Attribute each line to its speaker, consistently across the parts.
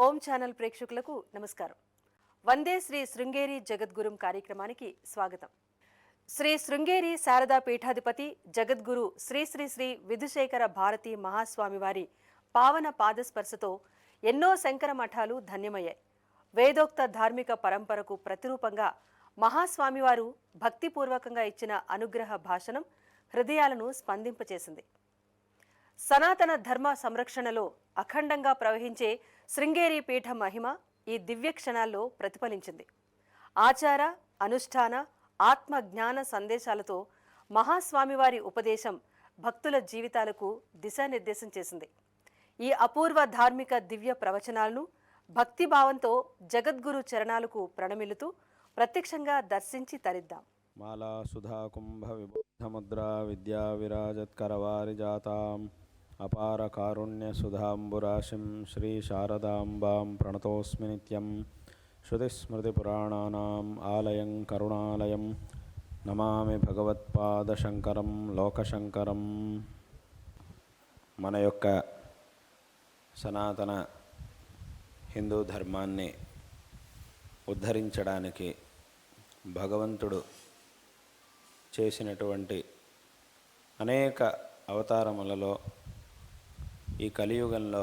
Speaker 1: ఓం channel ప్రేక్షకులకు నమస్కారం. వందే శ్రీ శృంగేరి జగద్గురుం కార్యక్రమానికి స్వాగతం. శ్రీ శృంగేరి శారదా పీఠాధిపతి జగద్గురు శ్రీ శ్రీ శ్రీ విధుశేఖర భారతి మహాస్వామి వారి పావన పాదస్పర్శతో ఎన్నో శంకర మఠాలు ధన్యమయ్యాయి. వేదోక్త ధార్మిక పరంపరకు ప్రతిరూపంగా మహాస్వామివారు భక్తిపూర్వకంగా ఇచ్చిన అనుగ్రహ భాషణం హృదయాలను స్పందింపచేసింది. సనాతన ధర్మ సంరక్షణలో అఖండంగా ప్రవహించే శృంగేరి పీఠ మహిమ ఈ దివ్య క్షణాల్లో ప్రతిఫలించింది. ఆచార అనుష్ఠాన ఆత్మ జ్ఞాన సందేశాలతో మహాస్వామివారి ఉపదేశం భక్తుల జీవితాలకు దిశానిర్దేశం చేసింది. ఈ అపూర్వ ధార్మిక దివ్య ప్రవచనాలను భక్తిభావంతో జగద్గురు చరణాలకు ప్రణమిలుతూ ప్రత్యక్షంగా దర్శించి తరిద్దాం.
Speaker 2: మాలా సుధా కుంభ విబుద్ధముద్రా విద్యా విరాజత్కరవారిజాతాం అపార కారుణ్య సుధాంబురాశిం శ్రీ శారదాంబాం ప్రణతోస్మి నిత్యం. శృతిస్మృతిపురాణానాం ఆలయం కరుణాలయం నమామి భగవత్పాదశంకరం లోకశంకరం. మన యొక్క సనాతన హిందూ ధర్మాన్ని ఉద్ధరించడానికి భగవంతుడు చేసినటువంటి అనేక అవతారములలో ఈ కలియుగంలో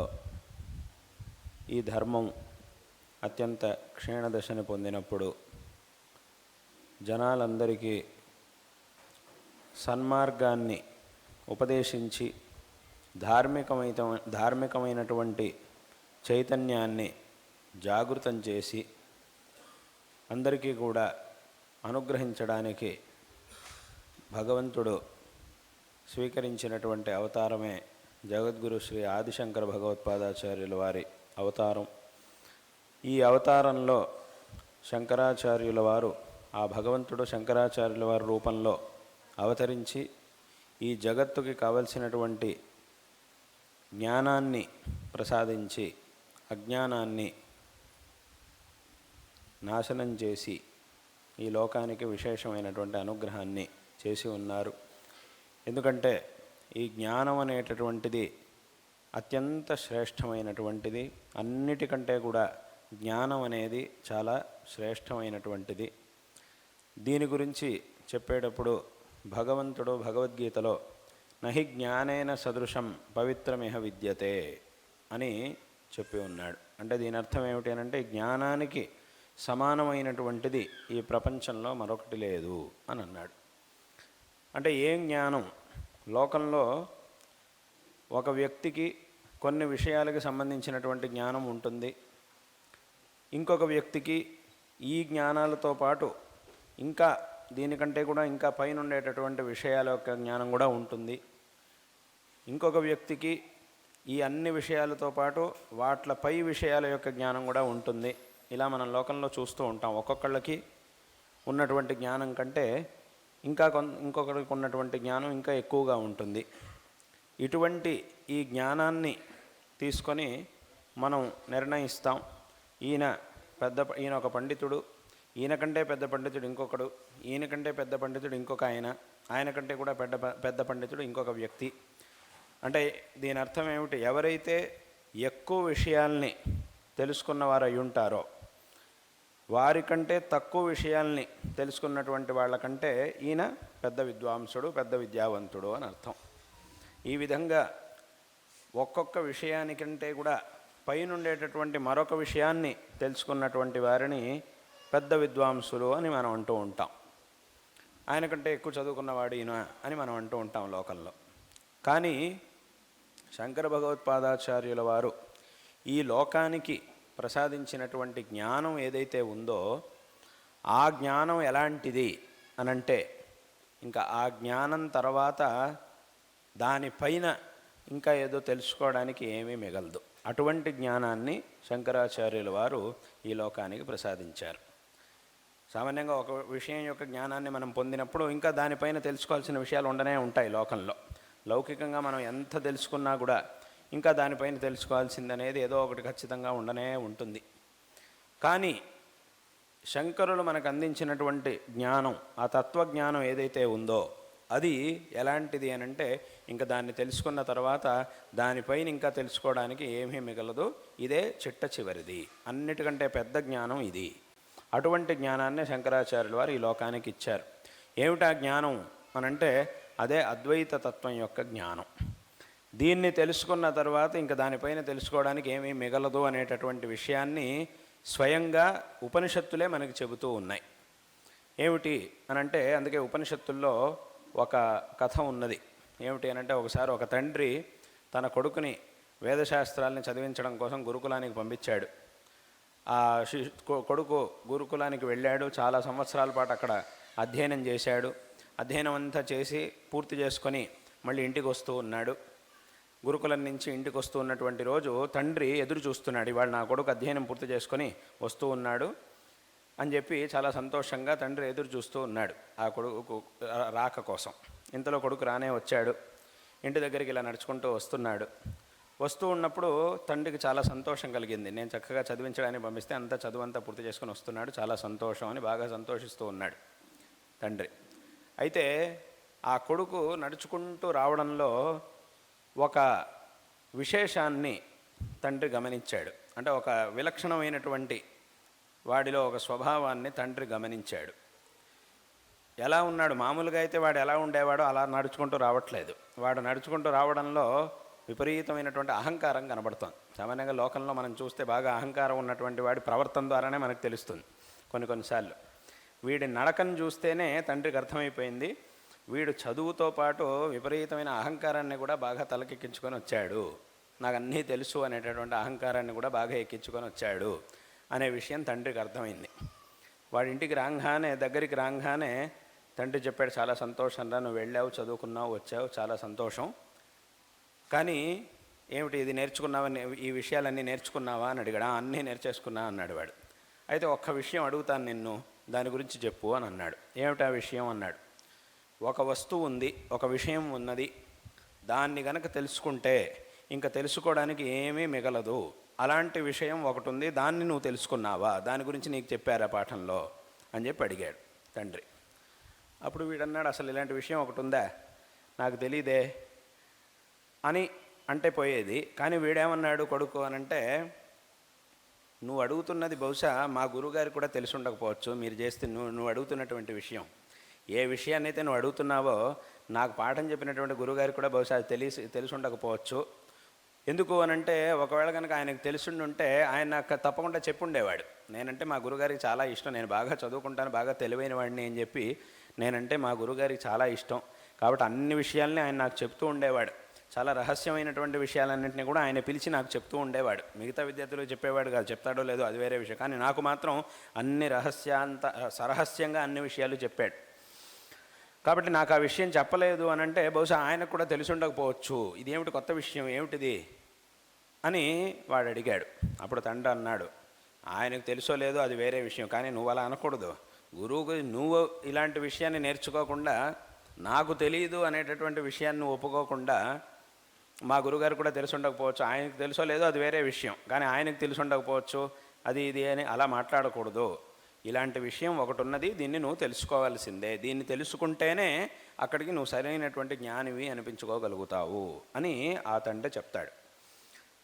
Speaker 2: ఈ ధర్మం అత్యంత క్షీణదశని పొందినప్పుడు జనాలందరికీ సన్మార్గాన్ని ఉపదేశించి ధార్మికమైనటువంటి చైతన్యాన్ని జాగృతం చేసి అందరికీ కూడా అనుగ్రహించడానికి భగవంతుడు స్వీకరించినటువంటి అవతారమే జగద్గురు శ్రీ ఆదిశంకర భగవత్పాదాచార్యుల వారి అవతారం. ఈ అవతారంలో శంకరాచార్యుల వారు ఆ భగవంతుడు శంకరాచార్యుల వారి రూపంలో అవతరించి ఈ జగత్తుకి కావలసినటువంటి జ్ఞానాన్ని ప్రసాదించి అజ్ఞానాన్ని నాశనం చేసి ఈ లోకానికి విశేషమైనటువంటి అనుగ్రహాన్ని చేసి ఉన్నారు. ఎందుకంటే ఈ జ్ఞానం అనేటటువంటిది అత్యంత శ్రేష్టమైనటువంటిది. అన్నిటికంటే కూడా జ్ఞానం అనేది చాలా శ్రేష్టమైనటువంటిది. దీని గురించి చెప్పేటప్పుడు భగవంతుడు భగవద్గీతలో నహి జ్ఞానేన సదృశం పవిత్రమిహ విద్యతే అని చెప్పి ఉన్నాడు. అంటే దీని అర్థం ఏమిటి అంటే జ్ఞానానికి సమానమైనటువంటిది ఈ ప్రపంచంలో మరొకటి లేదు అని అన్నాడు. అంటే ఏం జ్ఞానం? లోకంలో ఒక వ్యక్తికి కొన్ని విషయాలకు సంబంధించినటువంటి జ్ఞానం ఉంటుంది, ఇంకొక వ్యక్తికి ఈ జ్ఞానాలతో పాటు ఇంకా దీనికంటే కూడా ఇంకా పైన ఉండేటటువంటి విషయాల యొక్క జ్ఞానం కూడా ఉంటుంది. ఇంకొక వ్యక్తికి ఈ అన్ని విషయాలతో పాటు వాట్ల పై విషయాల యొక్క జ్ఞానం కూడా ఉంటుంది. ఇలా మనం లోకంలో చూస్తూ ఉంటాం. ఒక్కొక్కళ్ళకి ఉన్నటువంటి జ్ఞానం కంటే ఇంకొకరికి ఉన్నటువంటి జ్ఞానం ఇంకా ఎక్కువగా ఉంటుంది. ఇటువంటి ఈ జ్ఞానాన్ని తీసుకొని మనం నిర్ణయిస్తాం. ఈయన ఒక పండితుడు, ఈయన కంటే పెద్ద పండితుడు ఇంకొకడు, ఈయన కంటే పెద్ద పండితుడు ఇంకొక ఆయన కంటే కూడా పెద్ద పండితుడు ఇంకొక వ్యక్తి. అంటే దీని అర్థం ఏమిటి? ఎవరైతే ఎక్కువ విషయాల్ని తెలుసుకున్నవారు అయి ఉంటారో వారికంటే తక్కువ విషయాల్ని తెలుసుకున్నటువంటి వాళ్ళకంటే ఈయన పెద్ద విద్వాంసుడు, పెద్ద విద్యావంతుడు అని అర్థం. ఈ విధంగా ఒక్కొక్క విషయానికంటే కూడా పైనుండేటటువంటి మరొక విషయాన్ని తెలుసుకున్నటువంటి వారిని పెద్ద విద్వాంసులు అని మనం అంటూ ఉంటాం. ఆయన కంటే ఎక్కువ చదువుకున్నవాడు ఈయన అని మనం అంటూ ఉంటాం లోకంలో. కానీ శంకర భగవత్పాదాచార్యుల వారు ఈ లోకానికి ప్రసాదించినటువంటి జ్ఞానం ఏదైతే ఉందో ఆ జ్ఞానం ఎలాంటిది అనంటే ఇంకా ఆ జ్ఞానం తర్వాత దానిపైన ఇంకా ఏదో తెలుసుకోవడానికి ఏమీ మిగలదు. అటువంటి జ్ఞానాన్ని శంకరాచార్యుల వారు ఈ లోకానికి ప్రసాదించారు. సామాన్యంగా ఒక విషయం యొక్క జ్ఞానాన్ని మనం పొందినప్పుడు ఇంకా దానిపైన తెలుసుకోవాల్సిన విషయాలు ఉండనే ఉంటాయి లోకంలో. లౌకికంగా మనం ఎంత తెలుసుకున్నా కూడా ఇంకా దానిపైన తెలుసుకోవాల్సిందనేది ఏదో ఒకటి ఖచ్చితంగా ఉండనే ఉంటుంది. కానీ శంకరులు మనకు అందించినటువంటి జ్ఞానం, ఆ తత్వజ్ఞానం ఏదైతే ఉందో అది ఎలాంటిది అని అంటే ఇంకా దాన్ని తెలుసుకున్న తర్వాత దానిపైన ఇంకా తెలుసుకోవడానికి ఏమీ మిగలదు. ఇదే చిట్ట చివరిది, అన్నిటికంటే పెద్ద జ్ఞానం ఇది. అటువంటి జ్ఞానాన్నే శంకరాచార్యుల వారు ఈ లోకానికి ఇచ్చారు. ఏమిటా జ్ఞానం అనంటే అదే అద్వైత తత్వం యొక్క జ్ఞానం. దీన్ని తెలుసుకున్న తర్వాత ఇంకా దానిపైన తెలుసుకోవడానికి ఏమీ మిగలదు అనేటటువంటి విషయాన్ని స్వయంగా ఉపనిషత్తులే మనకి చెబుతూ ఉన్నాయి. ఏమిటి అనంటే అందుకే ఉపనిషత్తుల్లో ఒక కథ ఉన్నది. ఏమిటి అనంటే ఒకసారి ఒక తండ్రి తన కొడుకుని వేదశాస్త్రాలని చదివించడం కోసం గురుకులానికి పంపించాడు. ఆ కొడుకు గురుకులానికి వెళ్ళాడు. చాలా సంవత్సరాల పాటు అక్కడ అధ్యయనం చేశాడు. అధ్యయనం అంతా చేసి పూర్తి చేసుకొని మళ్ళీ ఇంటికి వస్తూ ఉన్నాడు. గురుకులం నుంచి ఇంటికి వస్తూ ఉన్నటువంటి రోజు తండ్రి ఎదురు చూస్తున్నాడు. ఇవాళ నా కొడుకు అధ్యయనం పూర్తి చేసుకొని వస్తూ ఉన్నాడు అని చెప్పి చాలా సంతోషంగా తండ్రి ఎదురు చూస్తూ ఉన్నాడు ఆ కొడుకు రాక కోసం. ఇంతలో కొడుకు రానే వచ్చాడు. ఇంటి దగ్గరికి ఇలా నడుచుకుంటూ వస్తున్నాడు. వస్తూ ఉన్నప్పుడు తండ్రికి చాలా సంతోషం కలిగింది. నేను చక్కగా చదివించడానికి పంపిస్తే అంతా చదువంతా పూర్తి చేసుకొని వస్తున్నాడు, చాలా సంతోషం అని బాగా సంతోషిస్తూ ఉన్నాడు తండ్రి. అయితే ఆ కొడుకు నడుచుకుంటూ రావడంలో ఒక విశేషాన్ని తండ్రి గమనించాడు. అంటే ఒక విలక్షణమైనటువంటి వాడిలో ఒక స్వభావాన్ని తండ్రి గమనించాడు. ఎలా ఉన్నాడు, మామూలుగా అయితే వాడు ఎలా ఉండేవాడో అలా నడుచుకుంటూ రావట్లేదు. వాడు నడుచుకుంటూ రావడంలో విపరీతమైనటువంటి అహంకారం కనబడుతుంది. సామాన్యంగా లోకంలో మనం చూస్తే బాగా అహంకారం ఉన్నటువంటి వాడి ప్రవర్తన ద్వారానే మనకు తెలుస్తుంది. కొన్నిసార్లు వీడి నడకను చూస్తేనే తండ్రికి అర్థమైపోయింది, వీడు చదువుతో పాటు విపరీతమైన అహంకారాన్ని కూడా బాగా తలకెక్కించుకొని వచ్చాడు, నాకు అన్నీ తెలుసు అనేటటువంటి అహంకారాన్ని కూడా బాగా ఎక్కించుకొని వచ్చాడు అనే విషయం తండ్రికి అర్థమైంది. వాడి ఇంటికి రాగానే దగ్గరికి రాగానే తండ్రి చెప్పాడు, చాలా సంతోషం రా, నువ్వు వెళ్ళావు, చదువుకున్నావు, వచ్చావు, చాలా సంతోషం. కానీ ఏమిటి ఇది నేర్చుకున్నావా, ఈ విషయాలన్నీ నేర్చుకున్నావా అని అడిగాడు. అన్నీ నేర్చేసుకున్నా అన్నాడు వాడు. అయితే ఒక్క విషయం అడుగుతాను నిన్ను, దాని గురించి చెప్పు అని అన్నాడు. ఏమిటా విషయం అన్నాడు. ఒక వస్తువు ఉంది, ఒక విషయం ఉన్నది, దాన్ని గనక తెలుసుకుంటే ఇంకా తెలుసుకోవడానికి ఏమీ మిగలదు. అలాంటి విషయం ఒకటి ఉంది, దాన్ని నువ్వు తెలుసుకున్నావా, దాని గురించి నీకు చెప్పారా పాఠంలో అని చెప్పి అడిగాడు తండ్రి. అప్పుడు వీడన్నాడు, అసలు ఇలాంటి విషయం ఒకటి ఉందా, నాకు తెలీదే అని అంటే పోయేది. కానీ వీడేమన్నాడు కొడుకు అనంటే, నువ్వు అడుగుతున్నది బహుశా మా గురువుగారికి కూడా తెలిసి ఉండకపోవచ్చు, మీరు చేస్తే నువ్వు అడుగుతున్నటువంటి విషయం, ఏ విషయాన్ని అయితే నువ్వు అడుగుతున్నావో నాకు పాఠం చెప్పినటువంటి గురువుగారికి కూడా బహుశా తెలిసి ఉండకపోవచ్చు. ఎందుకు అనంటే, ఒకవేళ కనుక ఆయనకు తెలిసిండుంటే ఆయన నాకు తప్పకుండా చెప్పుండేవాడు, నేనంటే మా గురుగారికి చాలా ఇష్టం, నేను బాగా చదువుకుంటాను, బాగా తెలివైన వాడిని అని చెప్పి నేనంటే మా గురుగారికి చాలా ఇష్టం, కాబట్టి అన్ని విషయాల్ని ఆయన నాకు చెప్తూ ఉండేవాడు. చాలా రహస్యమైనటువంటి విషయాలన్నింటినీ కూడా ఆయన పిలిచి నాకు చెప్తూ ఉండేవాడు. మిగతా విద్యార్థులకు చెప్పేవాడు కాదు, చెప్తాడో లేదో అది వేరే విషయం, కానీ నాకు మాత్రం అన్ని సరహస్యంగా అన్ని విషయాలు చెప్పాడు. కాబట్టి నాకు ఆ విషయం చెప్పలేదు అనంటే బహుశా ఆయనకు కూడా తెలిసి ఉండకపోవచ్చు, ఇదేమిటి కొత్త విషయం ఏమిటిది అని వాడు అడిగాడు. అప్పుడు తండ్రి అన్నాడు, ఆయనకు తెలుసో లేదో అది వేరే విషయం, కానీ నువ్వు అలా అనకూడదు. గురువుకు నువ్వు ఇలాంటి విషయాన్ని నేర్చుకోకుండా, నాకు తెలియదు అనేటటువంటి విషయాన్ని నువ్వు ఒప్పుకోకుండా, మా గురుగారు కూడా తెలిసి ఉండకపోవచ్చు, ఆయనకు తెలుసో లేదో అది వేరే విషయం, కానీ ఆయనకు తెలిసి ఉండకపోవచ్చు, అది ఇది అని అలా మాట్లాడకూడదు. ఇలాంటి విషయం ఒకటి ఉన్నది, దీన్ని నువ్వు తెలుసుకోవాల్సిందే, దీన్ని తెలుసుకుంటేనే అక్కడికి నువ్వు సరైనటువంటి జ్ఞానివి అనిపించుకోగలుగుతావు అని ఆ తండ్రి చెప్తాడు.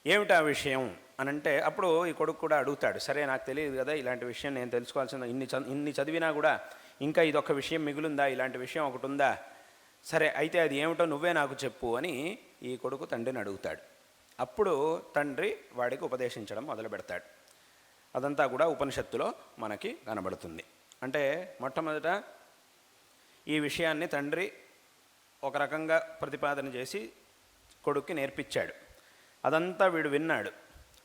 Speaker 2: ఏమిటి ఆ విషయం అనంటే అప్పుడు ఈ కొడుకు కూడా అడుగుతాడు, సరే నాకు తెలియదు కదా ఇలాంటి విషయం, నేను తెలుసుకోవాల్సింది, ఇన్ని చదివినా కూడా ఇంకా ఇదొక విషయం మిగులుందా, ఇలాంటి విషయం ఒకటి ఉందా, సరే అయితే అది ఏమిటో నువ్వే నాకు చెప్పు అని ఈ కొడుకు తండ్రిని అడుగుతాడు. అప్పుడు తండ్రి వాడికి ఉపదేశించడం మొదలు పెడతాడు. అదంతా కూడా ఉపనిషత్తులో మనకి కనబడుతుంది. అంటే మొట్టమొదట ఈ విషయాన్ని తండ్రి ఒక రకంగా ప్రతిపాదన చేసి కొడుక్కి నేర్పించాడు. అదంతా వీడు విన్నాడు.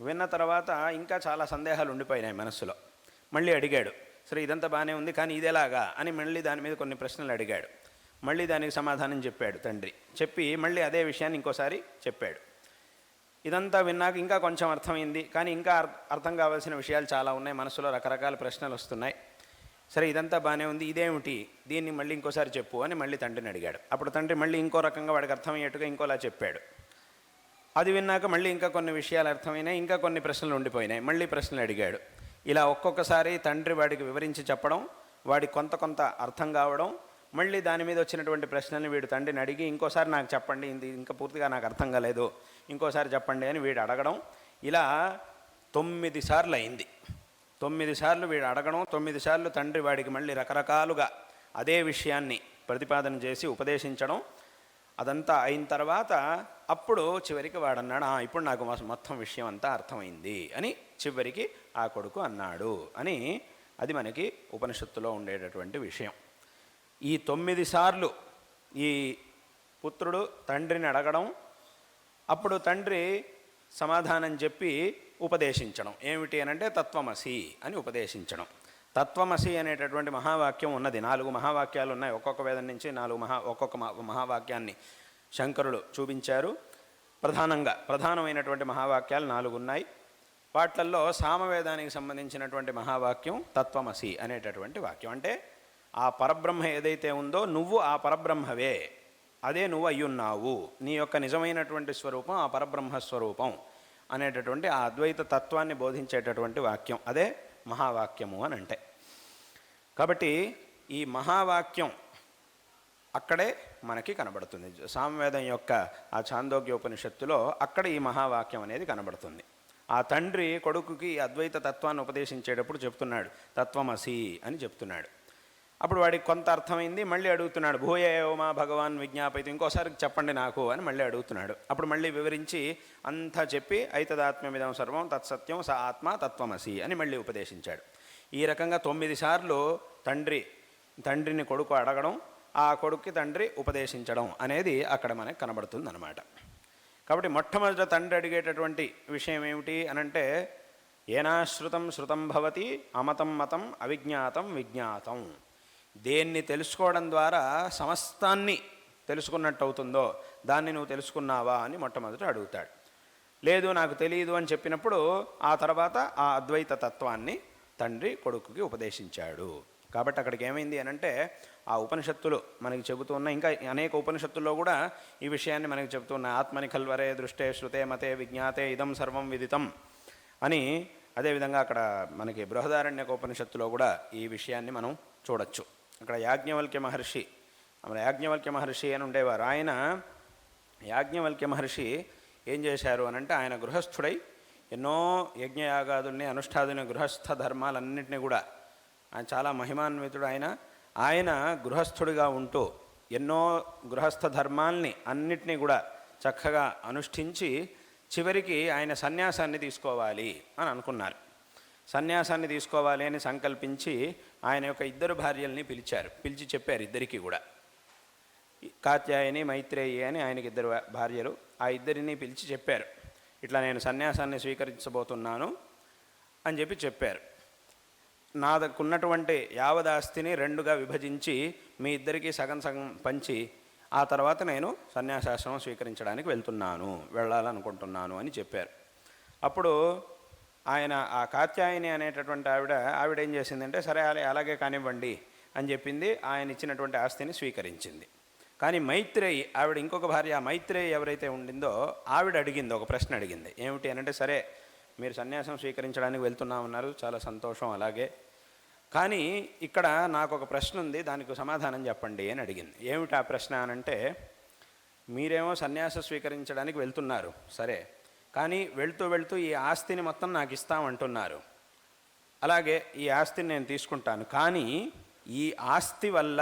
Speaker 2: విన్న తర్వాత ఇంకా చాలా సందేహాలు ఉండిపోయినాయి మనస్సులో. మళ్ళీ అడిగాడు, సరే ఇదంతా బాగానే ఉంది, కానీ ఇదేలాగా అని మళ్ళీ దాని మీద కొన్ని ప్రశ్నలు అడిగాడు. మళ్ళీ దానికి సమాధానం చెప్పాడు తండ్రి. చెప్పి మళ్ళీ అదే విషయాన్ని ఇంకోసారి చెప్పాడు. ఇదంతా విన్నాక ఇంకా కొంచెం అర్థమైంది, కానీ ఇంకా అర్థం కావాల్సిన విషయాలు చాలా ఉన్నాయి, మనసులో రకరకాల ప్రశ్నలు వస్తున్నాయి. సరే ఇదంతా బాగానే ఉంది, ఇదేమిటి, దీన్ని మళ్ళీ ఇంకోసారి చెప్పు అని మళ్ళీ తండ్రిని అడిగాడు. అప్పుడు తండ్రి మళ్ళీ ఇంకో రకంగా వాడికి అర్థమయ్యేట్టుగా ఇంకోలా చెప్పాడు. అది విన్నాక మళ్ళీ ఇంకా కొన్ని విషయాలు అర్థమైనాయి, ఇంకా కొన్ని ప్రశ్నలు ఉండిపోయినాయి, మళ్ళీ ప్రశ్నలు అడిగాడు. ఇలా ఒక్కొక్కసారి తండ్రి వాడికి వివరించి చెప్పడం, వాడికి కొంత అర్థం కావడం, మళ్ళీ దాని మీద వచ్చినటువంటి ప్రశ్నల్ని వీడు తండ్రిని అడిగి ఇంకోసారి నాకు చెప్పండి, ఇది ఇంకా పూర్తిగా నాకు అర్థం కాలేదు, ఇంకోసారి చెప్పండి అని వీడు అడగడం. ఇలా 9 సార్లు అయింది. 9 సార్లు వీడు అడగడం, 9 సార్లు తండ్రి వాడికి మళ్ళీ రకరకాలుగా అదే విషయాన్ని ప్రతిపాదన చేసి ఉపదేశించడం. అదంతా అయిన తర్వాత అప్పుడు చివరికి వాడన్నాడు, ఇప్పుడు నాకు మొత్తం విషయం అంతా అర్థమైంది అని చివరికి ఆ కొడుకు అన్నాడు అని. అది మనకి ఉపనిషత్తులో ఉండేటటువంటి విషయం. ఈ 9 సార్లు ఈ పుత్రుడు తండ్రిని అడగడం, అప్పుడు తండ్రి సమాధానం చెప్పి ఉపదేశించడం. ఏమిటి అనంటే తత్వమసి అని ఉపదేశించడం. తత్వమసి అనేటటువంటి మహావాక్యం ఉన్నది. 4 మహావాక్యాలు ఉన్నాయి. ఒక్కొక్క వేదం నుంచి ఒక్కొక్క మహావాక్యాన్ని శంకరులు చూపించారు. ప్రధానమైనటువంటి మహావాక్యాలు 4 ఉన్నాయి. వాట్లల్లో సామవేదానికి సంబంధించినటువంటి మహావాక్యం తత్వమసి అనేటటువంటి వాక్యం. అంటే ఆ పరబ్రహ్మ ఏదైతే ఉందో నువ్వు ఆ పరబ్రహ్మవే, అదే నువ్వు అయ్యున్నావు, నీ యొక్క నిజమైనటువంటి స్వరూపం ఆ పరబ్రహ్మ స్వరూపం అనేటటువంటి ఆ అద్వైత తత్వాన్ని బోధించేటటువంటి వాక్యం, అదే మహావాక్యము అని అంటే. కాబట్టి ఈ మహావాక్యం అక్కడే మనకి కనబడుతుంది. సామవేదం యొక్క ఆ ఛాందోగ్యోపనిషత్తులో అక్కడ ఈ మహావాక్యం అనేది కనబడుతుంది. ఆ తండ్రి కొడుకుకి అద్వైత తత్వాన్ని ఉపదేశించేటప్పుడు చెప్తున్నాడు, తత్వమసి అని చెప్తున్నాడు. అప్పుడు వాడికి కొంత అర్థమైంది. మళ్ళీ అడుగుతున్నాడు, భూయేవమా భగవాన్ విజ్ఞాపయితు, ఇంకోసారి చెప్పండి నాకు అని మళ్ళీ అడుగుతున్నాడు. అప్పుడు మళ్ళీ వివరించి అంతా చెప్పి ఐతదాత్మ్యమిదం సర్వం తత్సత్యం స ఆత్మ తత్వమసి అని మళ్ళీ ఉపదేశించాడు. ఈ రకంగా 9 సార్లు తండ్రిని కొడుకు అడగడం, ఆ కొడుక్కి తండ్రి ఉపదేశించడం అనేది అక్కడ మనకు కనబడుతుంది అన్నమాట. కాబట్టి మొట్టమొదట తండ్రి అడిగేటటువంటి విషయం ఏమిటి అనంటే, ఏనాశ్రుతం శృతం భవతి అమతం మతం అవిజ్ఞాతం విజ్ఞాతం. దేన్ని తెలుసుకోవడం ద్వారా సమస్తాన్ని తెలుసుకున్నట్టు అవుతుందో దాన్ని నువ్వు తెలుసుకున్నావా అని మొట్టమొదట అడుగుతాడు. లేదు నాకు తెలియదు అని చెప్పినప్పుడు ఆ తర్వాత ఆ అద్వైత తత్వాన్ని తండ్రి కొడుకుకి ఉపదేశించాడు. కాబట్టి అక్కడికి ఏమైంది అనంటే, ఆ ఉపనిషత్తులు మనకి చెబుతూ ఉన్నాయి. ఇంకా అనేక ఉపనిషత్తుల్లో కూడా ఈ విషయాన్ని మనకి చెబుతున్నాయి. ఆత్మని కల్వరే దృష్టే శ్రుతే మతే విజ్ఞాతే ఇదం సర్వం విదితం అని. అదేవిధంగా అక్కడ మనకి బృహదారణ్యక ఉపనిషత్తులో కూడా ఈ విషయాన్ని మనం చూడొచ్చు. అక్కడ యాజ్ఞవల్క్య మహర్షి అని ఉండేవారు. యాజ్ఞవల్క్య మహర్షి ఏం చేశారు అనంటే, ఆయన గృహస్థుడై ఎన్నో యజ్ఞయాగాదుల్ని అనుష్ఠాదుని గృహస్థ ధర్మాలన్నింటినీ కూడా, ఆయన చాలా మహిమాన్వితుడు. ఆయన గృహస్థుడిగా ఉంటూ ఎన్నో గృహస్థ ధర్మాల్ని అన్నిటినీ కూడా చక్కగా అనుష్ఠించి చివరికి ఆయన సన్యాసాన్ని తీసుకోవాలి అని అనుకున్నారు. సన్యాసాన్ని తీసుకోవాలి అని సంకల్పించి ఆయన యొక్క 2 భార్యల్ని పిలిచి చెప్పారు. ఇద్దరికీ కూడా, కాత్యాయని మైత్రేయి అని ఆయనకి 2 భార్యలు. ఆ ఇద్దరిని పిలిచి చెప్పారు, ఇట్లా నేను సన్యాసాన్ని స్వీకరించబోతున్నాను అని చెప్పారు. నాకున్నటువంటి యావదాస్తిని 2గా విభజించి మీ ఇద్దరికీ సగం పంచి ఆ తర్వాత నేను సన్యాసాశ్రమం స్వీకరించడానికి వెళ్ళాలనుకుంటున్నాను అని చెప్పారు. అప్పుడు ఆయన ఆ కాత్యాయని అనేటటువంటి ఆవిడ ఏం చేసిందంటే, సరే అలాగే కానివ్వండి అని చెప్పింది. ఆయన ఇచ్చినటువంటి ఆస్తిని స్వీకరించింది. కానీ మైత్రేయి, ఆవిడ ఇంకొక భార్య, మైత్రేయి ఎవరైతే ఉండిందో ఆవిడ ఒక ప్రశ్న అడిగింది. ఏమిటి అనంటే, సరే మీరు సన్యాసం స్వీకరించడానికి వెళ్తున్నామన్నారు, చాలా సంతోషం, అలాగే, కానీ ఇక్కడ నాకు ఒక ప్రశ్న ఉంది, దానికి సమాధానం చెప్పండి అని అడిగింది. ఏమిటి ఆ ప్రశ్న అనంటే, మీరేమో సన్యాసం స్వీకరించడానికి వెళ్తున్నారు, సరే, కానీ వెళ్తూ ఈ ఆస్తిని మొత్తం నాకు ఇస్తామంటున్నారు. అలాగే ఈ ఆస్తిని నేను తీసుకుంటాను, కానీ ఈ ఆస్తి వల్ల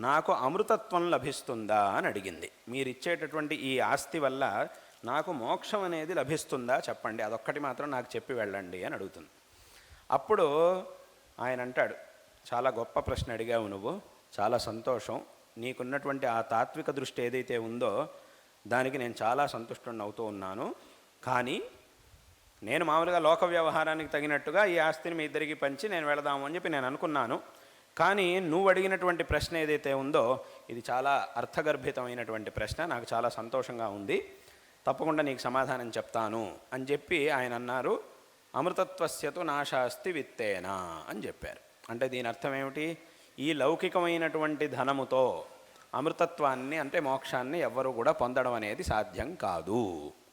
Speaker 2: నాకు అమృతత్వం లభిస్తుందా అని అడిగింది. మీరు ఇచ్చేటటువంటి ఈ ఆస్తి వల్ల నాకు మోక్షం అనేది లభిస్తుందా చెప్పండి, అదొక్కటి మాత్రం నాకు చెప్పి వెళ్ళండి అని అడుగుతుంది. అప్పుడు ఆయన అంటాడు, చాలా గొప్ప ప్రశ్న అడిగావు నువ్వు, చాలా సంతోషం, నీకున్నటువంటి ఆ తాత్విక దృష్టి ఏదైతే ఉందో దానికి నేను చాలా సంతుష్టుని అవుతూ ఉన్నాను. కానీ నేను మామూలుగా లోక వ్యవహారానికి తగినట్టుగా ఈ ఆస్తిని మీ ఇద్దరికి పంచి నేను వెళదాము అని నేను అనుకున్నాను. కానీ నువ్వు అడిగినటువంటి ప్రశ్న ఏదైతే ఉందో ఇది చాలా అర్థగర్భితమైనటువంటి ప్రశ్న, నాకు చాలా సంతోషంగా ఉంది, తప్పకుండా నీకు సమాధానం చెప్తాను అని చెప్పి ఆయన అన్నారు, అమృతత్వస్యతు నాశాస్తి విత్తేనా అని చెప్పారు. అంటే దీని అర్థం ఏమిటి, ఈ లౌకికమైనటువంటి ధనముతో అమృతత్వాన్ని అంటే మోక్షాన్ని ఎవ్వరూ కూడా పొందడం అనేది సాధ్యం కాదు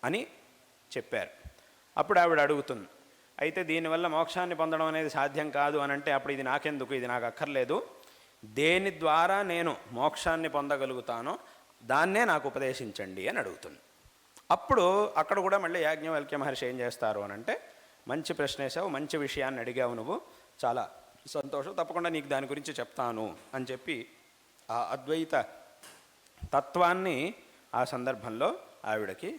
Speaker 2: అని చెప్పారు. అప్పుడు ఆవిడ అడుగుతుంది, అయితే దీనివల్ల మోక్షాన్ని పొందడం అనేది సాధ్యం కాదు అని అంటే, అప్పుడు ఇది నాకెందుకు, ఇది నాకు అక్కర్లేదు, దేని ద్వారా నేను మోక్షాన్ని పొందగలుగుతానో దాన్నే నాకు ఉపదేశించండి అని అడుగుతుంది. అప్పుడు అక్కడ కూడా మళ్ళీ యాజ్ఞవల్క్య మహర్షి ఏం చేస్తారు అని అంటే, మంచి ప్రశ్న వేసావు, మంచి విషయాన్ని అడిగావు, నువ్వు చాలా సంతోషం, తప్పకుండా నీకు దాని గురించి చెప్తాను అని చెప్పి ఆ అద్వైత తత్వాన్ని ఆ సందర్భంలో ఆవిడకి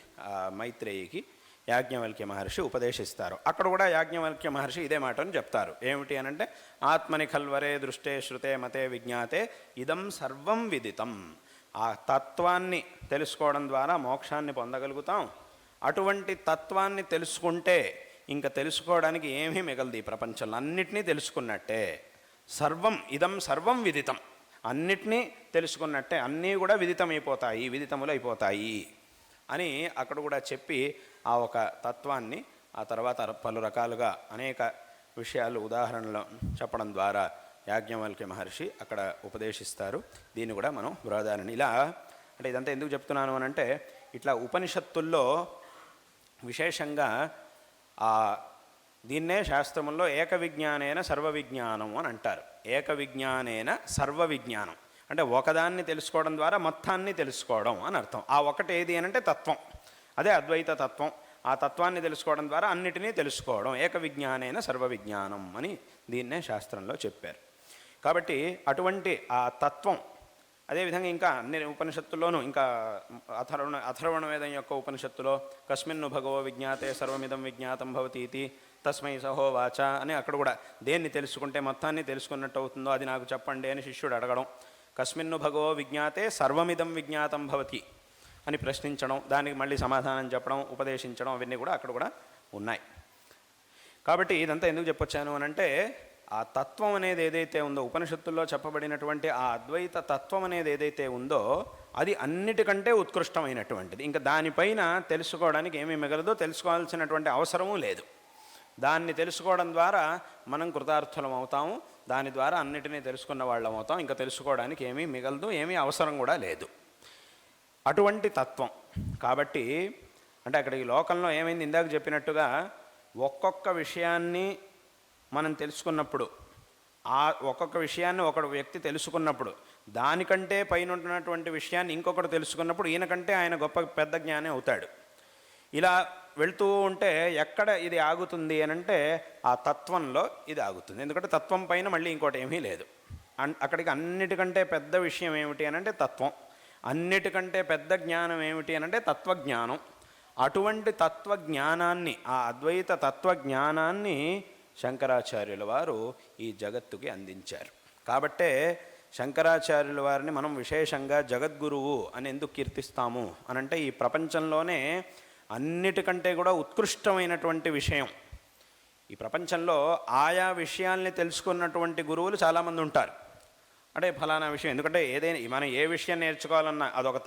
Speaker 2: మైత్రేయికి యాజ్ఞవల్క్య మహర్షి ఉపదేశిస్తారు. అక్కడ కూడా యాజ్ఞవల్క్య మహర్షి ఇదే మాటను చెప్తారు. ఏమిటి అనంటే, ఆత్మని ఖల్వరే దృష్టే శ్రుతే మతే విజ్ఞాతే ఇదం సర్వం విదితం. ఆ తత్వాన్ని తెలుసుకోవడం ద్వారా మోక్షాన్ని పొందగలుగుతాం. అటువంటి తత్వాన్ని తెలుసుకుంటే ఇంకా తెలుసుకోవడానికి ఏమీ మిగలదు ఈ ప్రపంచంలో, అన్నిటినీ తెలుసుకున్నట్టే. సర్వం ఇదం సర్వం విదితం, అన్నిటినీ తెలుసుకున్నట్టే, అన్నీ కూడా విదితమైపోతాయి, విదితములు అయిపోతాయి అని అక్కడ కూడా చెప్పి ఆ ఒక తత్వాన్ని ఆ తర్వాత పలు రకాలుగా అనేక విషయాలు ఉదాహరణలు చెప్పడం ద్వారా యాజ్ఞవల్క్య మహర్షి అక్కడ ఉపదేశిస్తారు. దీన్ని కూడా మనం బృహదారణ్యకం ఇలా అంటే ఇదంతా ఎందుకు చెప్తున్నాను అని అంటే, ఇట్లా ఉపనిషత్తుల్లో విశేషంగా దీన్నే శాస్త్రముల్లో ఏకవిజ్ఞానేన సర్వవిజ్ఞానం అని అంటారు. ఏకవిజ్ఞానేన సర్వవిజ్ఞానం అంటే ఒకదాన్ని తెలుసుకోవడం ద్వారా మొత్తాన్ని తెలుసుకోవడం అని అర్థం. ఆ ఒకటి ఏది అని అంటే తత్వం, అదే అద్వైత తత్వం. ఆ తత్వాన్ని తెలుసుకోవడం ద్వారా అన్నిటినీ తెలుసుకోవడం, ఏకవిజ్ఞానేన సర్వవిజ్ఞానం అని దీన్నే శాస్త్రంలో చెప్పారు. కాబట్టి అటువంటి ఆ తత్వం అదేవిధంగా ఇంకా అన్ని ఉపనిషత్తుల్లోనూ, ఇంకా అథర్వణ వేదం యొక్క ఉపనిషత్తులో కస్మిన్ను భగవో విజ్ఞాతే సర్వమిదం విజ్ఞాతం భవతి ఇతి తస్మై సహోవాచ అని అక్కడ కూడా దేన్ని తెలుసుకుంటే మొత్తాన్ని తెలుసుకున్నట్టు అవుతుందో అది నాకు చెప్పండి అని శిష్యుడు అడగడం, కస్మిన్ను భగవో విజ్ఞాతే సర్వమిదం విజ్ఞాతం భవతి అని ప్రశ్నించడం, దానికి మళ్ళీ సమాధానం చెప్పడం, ఉపదేశించడం, అవన్నీ కూడా అక్కడ కూడా ఉన్నాయి. కాబట్టి ఇదంతా ఎందుకు చెప్పొచ్చాను అని అంటే, ఆ తత్వం అనేది ఏదైతే ఉందో ఉపనిషత్తుల్లో చెప్పబడినటువంటి ఆ అద్వైత తత్వం అనేది ఏదైతే ఉందో అది అన్నిటికంటే ఉత్కృష్టమైనటువంటిది. ఇంకా దానిపైన తెలుసుకోవడానికి ఏమీ మిగలదో, తెలుసుకోవాల్సినటువంటి అవసరమూ లేదు. దాన్ని తెలుసుకోవడం ద్వారా మనం కృతార్థులం అవుతాము, దాని ద్వారా అన్నిటినీ తెలుసుకున్న వాళ్ళం అవుతాం. ఇంకా తెలుసుకోవడానికి ఏమీ మిగలదు, ఏమీ అవసరం కూడా లేదు. అటువంటి తత్వం కాబట్టి అంటే అక్కడ ఈ లోకంలో ఏమైంది, ఇందాక చెప్పినట్టుగా ఒక్కొక్క విషయాన్ని మనం తెలుసుకున్నప్పుడు, ఆ ఒక్కొక్క విషయాన్ని ఒక వ్యక్తి తెలుసుకున్నప్పుడు దానికంటే పైన ఉన్నటువంటి విషయాన్ని ఇంకొకటి తెలుసుకున్నప్పుడు ఈయనకంటే ఆయన గొప్ప పెద్ద జ్ఞాని అవుతాడు. ఇలా వెళుతూ ఉంటే ఎక్కడ ఇది ఆగుతుంది అని అంటే ఆ తత్వంలో ఇది ఆగుతుంది. ఎందుకంటే తత్వం పైన మళ్ళీ ఇంకోటి ఏమీ లేదు. అక్కడికి అన్నిటికంటే పెద్ద విషయం ఏమిటి అని అంటే తత్వం, అన్నిటికంటే పెద్ద జ్ఞానం ఏమిటి అని అంటే తత్వజ్ఞానం. అటువంటి తత్వజ్ఞానాన్ని, ఆ అద్వైత తత్వజ్ఞానాన్ని శంకరాచార్యుల వారు ఈ జగత్తుకి అందించారు. కాబట్టే శంకరాచార్యుల వారిని మనం విశేషంగా జగద్గురువు అని ఎందుకు కీర్తిస్తాము అనంటే, ఈ ప్రపంచంలోనే అన్నిటికంటే కూడా ఉత్కృష్టమైనటువంటి విషయం, ఈ ప్రపంచంలో ఆయా విషయాల్ని తెలుసుకున్నటువంటి గురువులు చాలామంది ఉంటారు. అంటే ఫలానా విషయం, ఎందుకంటే ఏదైనా మనం ఏ విషయం నేర్చుకోవాలన్నా అదొక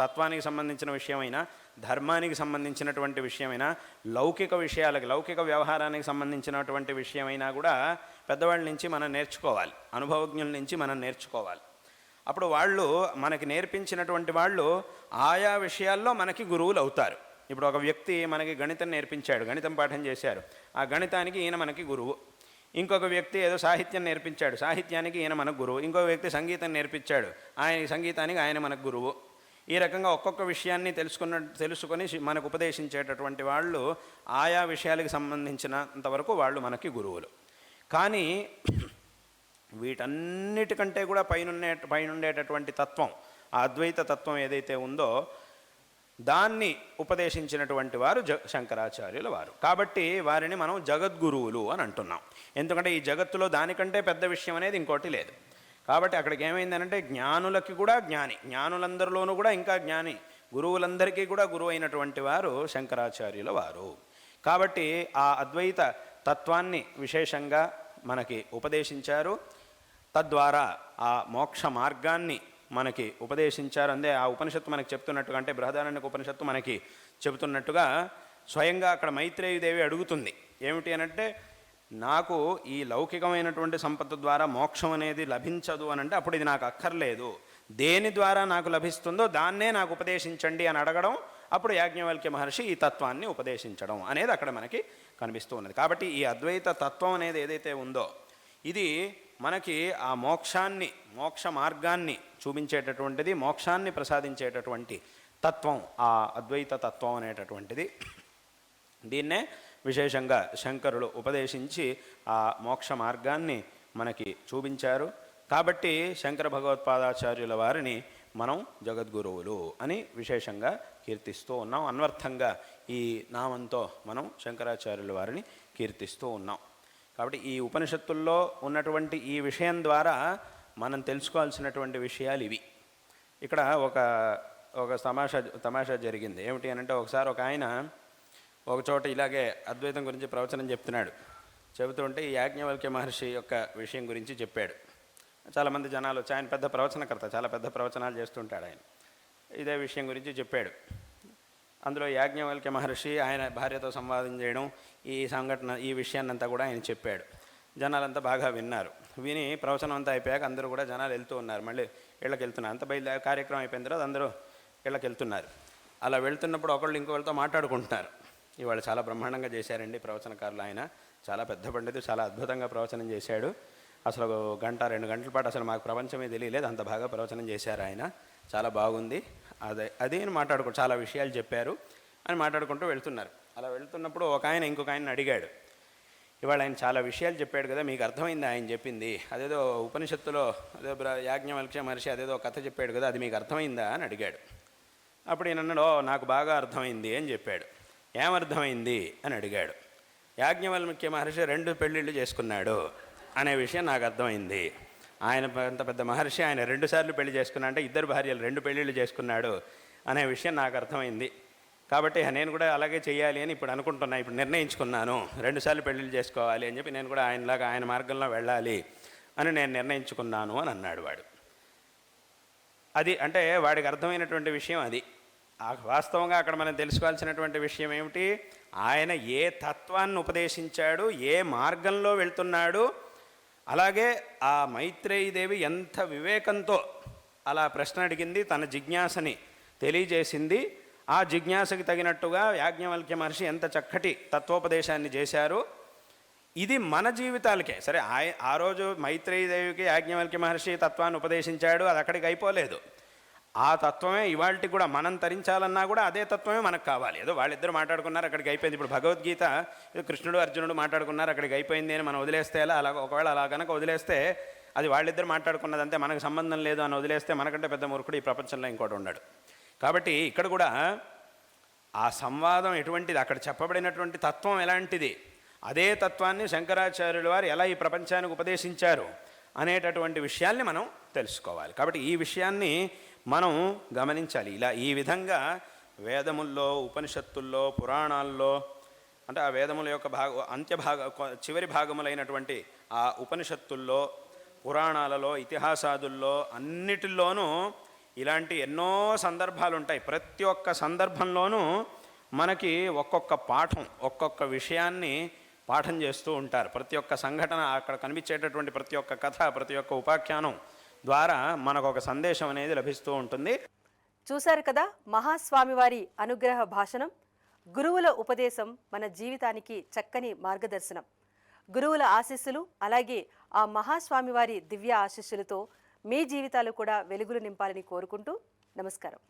Speaker 2: తత్వానికి సంబంధించిన విషయమైనా, ధర్మానికి సంబంధించినటువంటి విషయమైనా, లౌకిక విషయాలకి, లౌకిక వ్యవహారానికి సంబంధించినటువంటి విషయమైనా కూడా పెద్దవాళ్ళ నుంచి మనం నేర్చుకోవాలి, అనుభవజ్ఞుల నుంచి మనం నేర్చుకోవాలి. అప్పుడు వాళ్ళు మనకి నేర్పించినటువంటి వాళ్ళు ఆయా విషయాల్లో మనకి గురువులు అవుతారు. ఇప్పుడు ఒక వ్యక్తి మనకి గణితం నేర్పించాడు, గణితం పాఠం చేశారు, ఆ గణితానికి ఈయన మనకి గురువు. ఇంకొక వ్యక్తి ఏదో సాహిత్యం నేర్పించాడు, సాహిత్యానికి ఈయన మనకు గురువు. ఇంకొక వ్యక్తి సంగీతం నేర్పించాడు, ఆయన సంగీతానికి ఆయన మనకు గురువు. ఈ రకంగా ఒక్కొక్క విషయాన్ని తెలుసుకొని మనకు ఉపదేశించేటటువంటి వాళ్ళు ఆయా విషయాలకు సంబంధించినంతవరకు వాళ్ళు మనకి గురువులు. కానీ వీటన్నిటికంటే కూడా పైనుండేటటువంటి తత్వం, ఆ అద్వైత తత్వం ఏదైతే ఉందో దాన్ని ఉపదేశించినటువంటి వారు శంకరాచార్యుల వారు. కాబట్టి వారిని మనం జగద్గురువులు అని అంటున్నాం. ఎందుకంటే ఈ జగత్తులో దానికంటే పెద్ద విషయం అనేది ఇంకోటి లేదు. కాబట్టి అక్కడికి ఏమైందనంటే జ్ఞానులకి కూడా జ్ఞాని, జ్ఞానులందరిలోనూ కూడా ఇంకా జ్ఞాని, గురువులందరికీ కూడా గురువు అయినటువంటి వారు శంకరాచార్యుల వారు. కాబట్టి ఆ అద్వైత తత్వాన్ని విశేషంగా మనకి ఉపదేశించారు. తద్వారా ఆ మోక్ష మార్గాన్ని మనకి ఉపదేశించారు. అందే ఆ ఉపనిషత్తు మనకి చెప్తున్నట్టుగా, అంటే బృహదారణ్యక ఉపనిషత్తు మనకి చెబుతున్నట్టుగా స్వయంగా అక్కడ మైత్రేయీదేవి అడుగుతుంది. ఏమిటి అనంటే, నాకు ఈ లౌకికమైనటువంటి సంపత్తు ద్వారా మోక్షం అనేది లభించదు అనంటే అప్పుడు ఇది నాకు అక్కర్లేదు, దేని ద్వారా నాకు లభిస్తుందో దాన్నే నాకు ఉపదేశించండి అని అడగడం, అప్పుడు యాజ్ఞవల్క్య మహర్షి ఈ తత్వాన్ని ఉపదేశించడం అనేది అక్కడ మనకి కనిపిస్తూ ఉన్నది. కాబట్టి ఈ అద్వైత తత్వం అనేది ఏదైతే ఉందో ఇది మనకి ఆ మోక్షాన్ని, మోక్ష మార్గాన్ని చూపించేటటువంటిది, మోక్షాన్ని ప్రసాదించేటటువంటి తత్వం, ఆ అద్వైత తత్వం అనేటటువంటిది. దీన్నే విశేషంగా శంకరులు ఉపదేశించి ఆ మోక్ష మార్గాన్ని మనకి చూపించారు. కాబట్టి శంకర భగవత్పాదాచార్యుల వారిని మనం జగద్గురువులు అని విశేషంగా కీర్తిస్తూ ఉన్నాం. అన్వర్థంగా ఈ నామంతో మనం శంకరాచార్యుల వారిని కీర్తిస్తూ ఉన్నాం. కాబట్టి ఈ ఉపనిషత్తుల్లో ఉన్నటువంటి ఈ విషయం ద్వారా మనం తెలుసుకోవాల్సినటువంటి విషయాలు ఇవి. ఇక్కడ ఒక తమాషా జరిగింది. ఏమిటి అని అంటే, ఒకసారి ఒక ఆయన ఒక చోట ఇలాగే అద్వైతం గురించి ప్రవచనం చెప్తున్నాడు. చెబుతుంటే ఈ యాజ్ఞవల్క్య మహర్షి యొక్క విషయం గురించి చెప్పాడు. చాలామంది జనాలు వచ్చి, ఆయన పెద్ద ప్రవచనకర్త, చాలా పెద్ద ప్రవచనాలు చేస్తుంటాడు. ఆయన ఇదే విషయం గురించి చెప్పాడు. అందులో యాజ్ఞవల్క్య మహర్షి ఆయన భార్యతో సంవాదం చేయడం, ఈ సంఘటన, ఈ విషయాన్నంతా కూడా ఆయన చెప్పాడు. జనాలంతా బాగా విన్నారు. విని ప్రవచనం అంతా అయిపోయాక అందరూ కూడా జనాలు వెళ్తూ ఉన్నారు, మళ్ళీ ఇళ్ళకి వెళ్తున్నారు. అంత కార్యక్రమం అయిపోయిన తర్వాత అందరూ ఇళ్ళకి వెళ్తున్నారు. అలా వెళ్తున్నప్పుడు ఒకళ్ళు ఇంకొకరితో మాట్లాడుకుంటున్నారు. ఇవాళ చాలా బ్రహ్మాండంగా చేశారండి ప్రవచనకారులు, ఆయన చాలా పెద్ద పండితుడు, చాలా అద్భుతంగా ప్రవచనం చేశాడు. అసలు 1 గంట 2 గంటల పాటు అసలు మాకు ప్రపంచమే తెలియలేదు, అంత బాగా ప్రవచనం చేశారు ఆయన, చాలా బాగుంది, అదే మాట్లాడుకుంటూ చాలా విషయాలు చెప్పారు అని మాట్లాడుకుంటూ వెళ్తున్నారు. అలా వెళ్తున్నప్పుడు ఒక ఆయన ఇంకొక ఆయన్ని అడిగాడు, ఇవాళ ఆయన చాలా విషయాలు చెప్పాడు కదా, మీకు అర్థమైంది ఆయన చెప్పింది? అదేదో ఉపనిషత్తులో అదే యాజ్ఞవల్క్య మహర్షి అదేదో కథ చెప్పాడు కదా, అది మీకు అర్థమైందా అని అడిగాడు. అప్పుడు ఈయన అన్నాడు, నాకు బాగా అర్థమైంది అని చెప్పాడు. ఏమర్థమైంది అని అడిగాడు. యాజ్ఞవల్క్య మహర్షి 2 పెళ్ళిళ్ళు చేసుకున్నాడు అనే విషయం నాకు అర్థమైంది. ఆయన అంత పెద్ద మహర్షి, ఆయన 2 సార్లు పెళ్లి చేసుకున్నా అంటే 2 భార్యలు 2 పెళ్ళిళ్ళు చేసుకున్నాడు అనే విషయం నాకు అర్థమైంది. కాబట్టి నేను కూడా అలాగే చేయాలి అని ఇప్పుడు అనుకుంటున్నా, ఇప్పుడు నిర్ణయించుకున్నాను, 2 సార్లు పెళ్ళిళ్ళు చేసుకోవాలి అని చెప్పి నేను కూడా ఆయనలాగా ఆయన మార్గంలో వెళ్ళాలి అని నేను నిర్ణయించుకున్నాను అని అన్నాడు వాడు. అది అంటే వాడికి అర్థమైనటువంటి విషయం అది. వాస్తవంగా అక్కడ మనం తెలుసుకోవాల్సినటువంటి విషయం ఏమిటి? ఆయన ఏ తత్వాన్ని ఉపదేశించాడు, ఏ మార్గంలో వెళ్తున్నాడు, అలాగే ఆ మైత్రేయీదేవి ఎంత వివేకంతో అలా ప్రశ్న అడిగింది, తన జిజ్ఞాసని తెలియజేసింది. ఆ జిజ్ఞాసకి తగినట్టుగా యాజ్ఞవల్క్య మహర్షి ఎంత చక్కటి తత్వోపదేశాన్ని చేశారు. ఇది మన జీవితాలకే సరే. ఆ రోజు మైత్రేయీదేవికి యాజ్ఞవల్క్య మహర్షి తత్వాన్ని ఉపదేశించాడు, అది అక్కడికి అయిపోలేదు. ఆ తత్వమే ఇవాళకి కూడా మనం తరించాలన్నా కూడా అదే తత్వమే మనకు కావాలి. ఏదో వాళ్ళిద్దరు మాట్లాడుకున్నారు, అక్కడికి అయిపోయింది. ఇప్పుడు భగవద్గీత ఏదో కృష్ణుడు అర్జునుడు మాట్లాడుకున్నారు, అక్కడికి అయిపోయింది అని మనం వదిలేస్తే అలా ఒకవేళ అలా కనుక వదిలేస్తే అది వాళ్ళిద్దరు మాట్లాడుకున్నదంతే, మనకు సంబంధం లేదు అని వదిలేస్తే మనకంటే పెద్ద మూర్ఖుడు ఈ ప్రపంచంలో ఇంకోటి ఉన్నాడు. కాబట్టి ఇక్కడ కూడా ఆ సంవాదం ఎటువంటిది, అక్కడ చెప్పబడినటువంటి తత్వం ఎలాంటిది, అదే తత్వాన్ని శంకరాచార్యుల వారు ఎలా ఈ ప్రపంచానికి ఉపదేశించారు అనేటటువంటి విషయాల్ని మనం తెలుసుకోవాలి. కాబట్టి ఈ విషయాన్ని మనం గమనించాలి. ఇలా ఈ విధంగా వేదముల్లో, ఉపనిషత్తుల్లో, పురాణాల్లో, అంటే ఆ వేదముల యొక్క చివరి భాగములైనటువంటి ఆ ఉపనిషత్తుల్లో, పురాణాలలో, ఇతిహాసాదుల్లో అన్నిటిల్లోనూ ఇలాంటి ఎన్నో సందర్భాలు ఉంటాయి. ప్రతి ఒక్క సందర్భంలోనూ మనకి ఒక్కొక్క పాఠం, ఒక్కొక్క విషయాన్ని పాఠం చేస్తూ ఉంటారు. ప్రతి ఒక్క సంఘటన, అక్కడ కనిపించేటటువంటి ప్రతి ఒక్క కథ, ప్రతి ఒక్క ఉపాఖ్యానం ద్వారా మనకు ఒక సందేశం అనేది లభిస్తూ ఉంటుంది.
Speaker 1: చూశారు కదా మహాస్వామి వారి అనుగ్రహ భాషణం. గురువుల ఉపదేశం మన జీవితానికి చక్కని మార్గదర్శనం. గురువుల ఆశీస్సులు, అలాగే ఆ మహాస్వామి వారి దివ్య ఆశీస్సులతో మీ జీవితాలు కూడా వెలుగులు నింపాలని కోరుకుంటూ నమస్కారం.